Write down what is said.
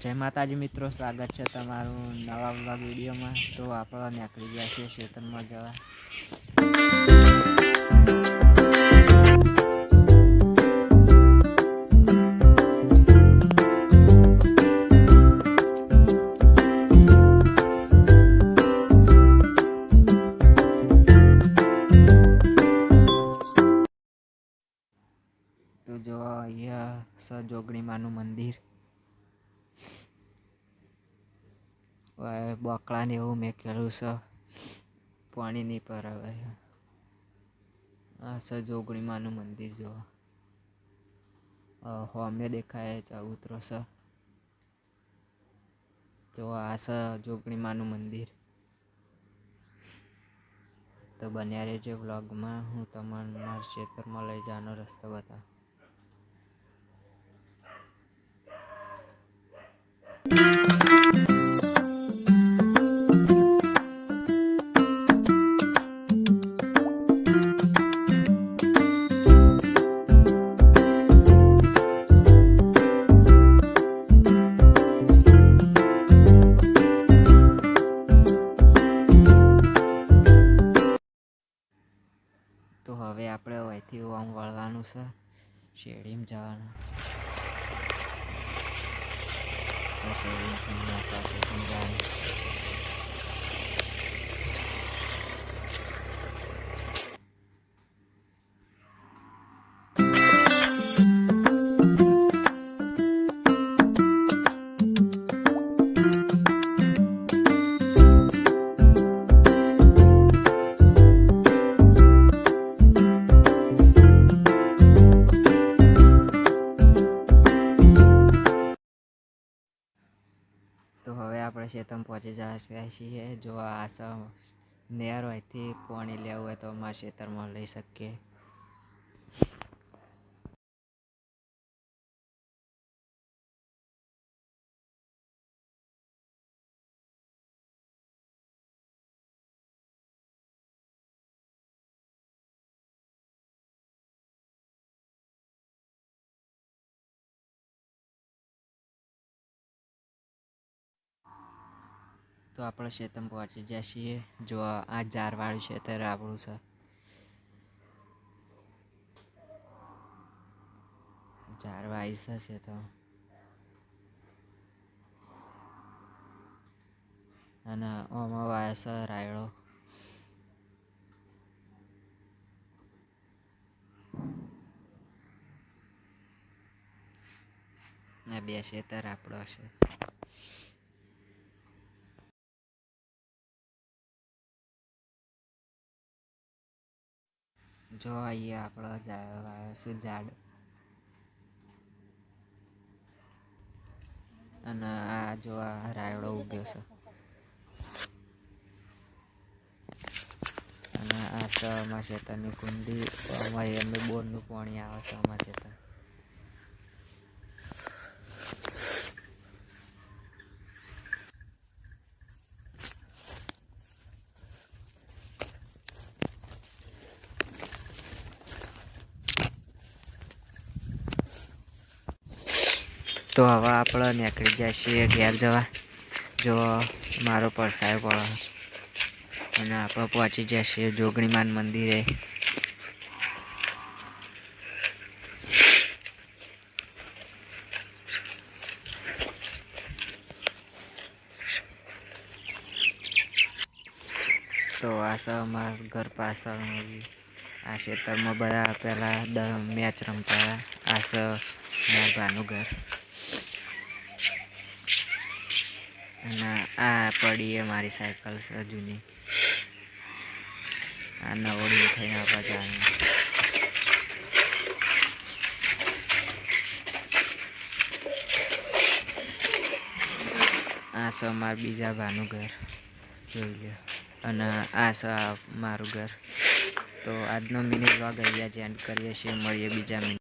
જય માતાજી મિત્રો, સ્વાગત છે તમારું નવા વ્લોગ વિડીયોમાં। તો આપણે નીકળી ગયા છીએ ખેતરમાં જવા। તો જો અહીંયા જોગણી માનું મંદિર, બકડા ને એવું મેં કર્યું છે, પાણી નહીં ભરાવે। આ છે જોગણી માનું મંદિર। જો હોમે દેખાય ચબૂતરો છે। જો આ છે જોગણી માનું મંદિર। તો બન્યા રહેજો વ્લોગમાં, હું તમને મારા ખેતરમાં લઈ જવાનો રસ્તો બતાવું। તો હવે આપણે અહીંથી આમ વળવાનું છે, શેરડીમાં જવાનું। તો હવે આપણે ખેતરમાં પહોંચી જાય છીએ। જો આ નેર હોયથી પાણી લેવું હોય તો અમારા ખેતરમાં લઈ શકીએ। તો આપણે ખેતરમાં પહોંચી ગયા છીએ। જો આ ઝારવાળું ખેતર આપણું છે, ઝારવાળી છે ખેતર, અને આમાં વાયા છે રાયડો। ને બે ખેતર આપણો છે। જો અહીંયા આપણો શું ઝાડ, અને આ જો આ રાયડો ઉગ્યો છે, અને આ છે અમારા ખેતરની કુંડી। અમારે એમને બોરનું પાણી આવે છે અમારા ખેતર। તો હવે આપણે નીકળી જાય છીએ ઘેર જવા। જો મારો પરસાયો પડે, અને આપણે પહોંચી જાય છીએ જોગણી માન મંદિરે। તો આ છે અમારા ઘર પાછળનું, આ ખેતરમાં બધા પહેલાં મેચ રમતા। આ છે મારા ભાનું ઘર, અને આ પડી મારી સાયકલ છે જૂની। આ નવડી થઈને આપણે જવાનું। આ છે મારા બીજા ભાનું ઘર, જોઈ લો, અને આ છે મારું ઘર। તો આજનો મિની વ્લોગ અહીંયા જ એન્ડ કરીએ છીએ, મળીએ બીજા મિનિટ।